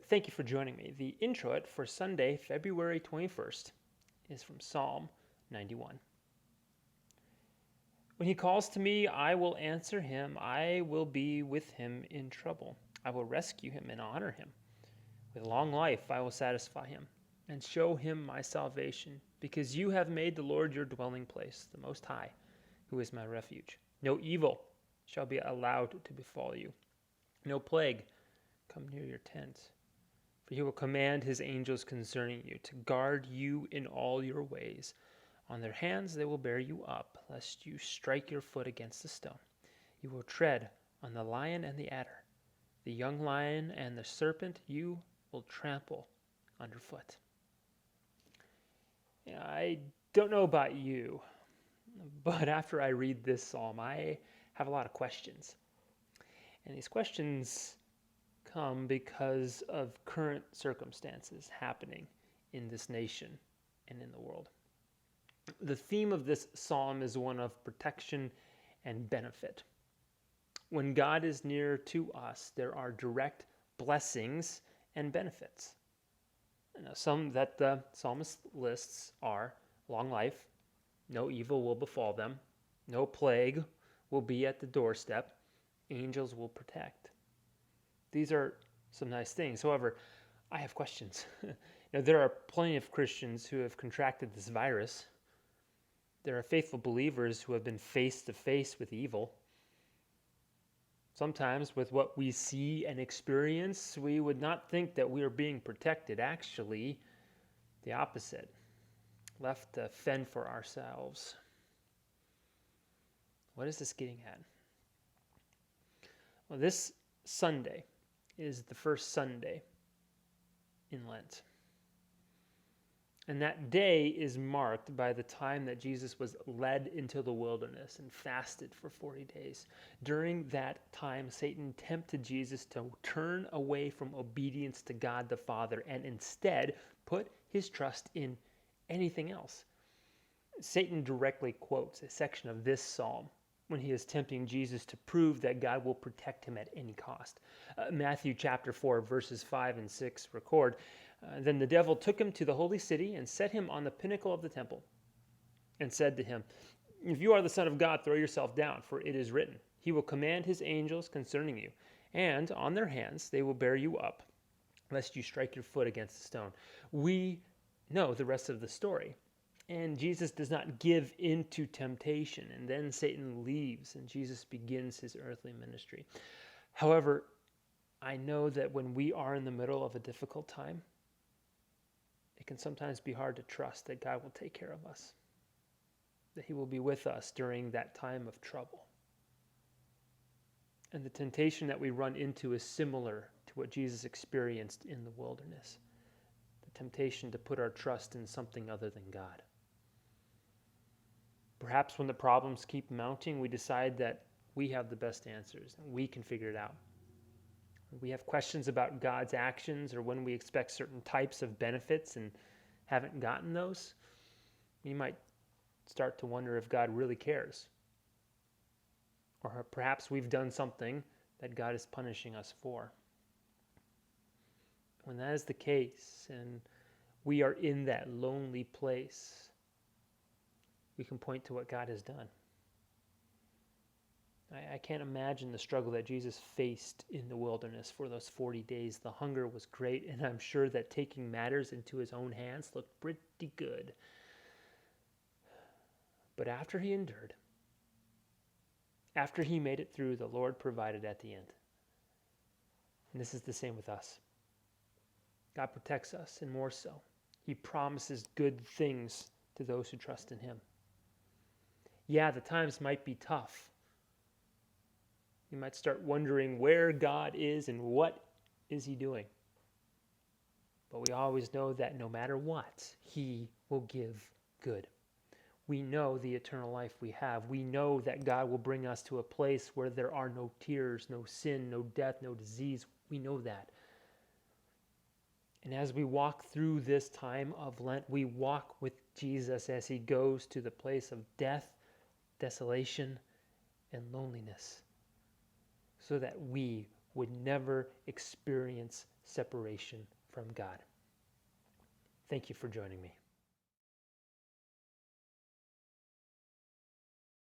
Thank you for joining me. The introit for Sunday, February 21st, is from Psalm 91. When he calls to me, I will answer him. I will be with him in trouble. I will rescue him and honor him. With long life I will satisfy him and show him my salvation, because you have made the Lord your dwelling place, the Most High, who is my refuge. No evil shall be allowed to befall you. No plague come near your tent. For he will command his angels concerning you, to guard you in all your ways. On their hands they will bear you up, lest you strike your foot against a stone. You will tread on the lion and the adder. The young lion and the serpent you will trample underfoot. I don't know about you, but after I read this psalm, I have a lot of questions. And these questions come because of current circumstances happening in this nation and in the world. The theme of this psalm is one of protection and benefit. When God is near to us, there are direct blessings and benefits. Now, some that the psalmist lists are long life, no evil will befall them, no plague will be at the doorstep, angels will protect. These are some nice things. However, I have questions. There are plenty of Christians who have contracted this virus. There are faithful believers who have been face to face with evil. Sometimes with what we see and experience, we would not think that we are being protected. Actually, the opposite. Left to fend for ourselves. What is this getting at? Well, this Sunday is the first Sunday in Lent. And that day is marked by the time that Jesus was led into the wilderness and fasted for 40 days. During that time, Satan tempted Jesus to turn away from obedience to God the Father and instead put his trust in anything else. Satan directly quotes a section of this psalm when he is tempting Jesus to prove that God will protect him at any cost. Matthew chapter 4, verses 5 and 6 record, Then the devil took him to the holy city and set him on the pinnacle of the temple and said to him, If you are the Son of God, throw yourself down, for it is written, He will command his angels concerning you, and on their hands they will bear you up, lest you strike your foot against a stone. We know the rest of the story. And Jesus does not give in to temptation. And then Satan leaves and Jesus begins his earthly ministry. However, I know that when we are in the middle of a difficult time, it can sometimes be hard to trust that God will take care of us, that he will be with us during that time of trouble. And the temptation that we run into is similar to what Jesus experienced in the wilderness. The temptation to put our trust in something other than God. Perhaps when the problems keep mounting, we decide that we have the best answers and we can figure it out. We have questions about God's actions or when we expect certain types of benefits and haven't gotten those. We might start to wonder if God really cares. Or perhaps we've done something that God is punishing us for. When that is the case and we are in that lonely place, we can point to what God has done. I can't imagine the struggle that Jesus faced in the wilderness for those 40 days. The hunger was great, and I'm sure that taking matters into his own hands looked pretty good. But after he endured, after he made it through, the Lord provided at the end. And this is the same with us. God protects us, and more so, he promises good things to those who trust in him. Yeah, the times might be tough. You might start wondering where God is and what is he doing. But we always know that no matter what, he will give good. We know the eternal life we have. We know that God will bring us to a place where there are no tears, no sin, no death, no disease. We know that. And as we walk through this time of Lent, we walk with Jesus as he goes to the place of death, desolation, and loneliness, so that we would never experience separation from God. Thank you for joining me.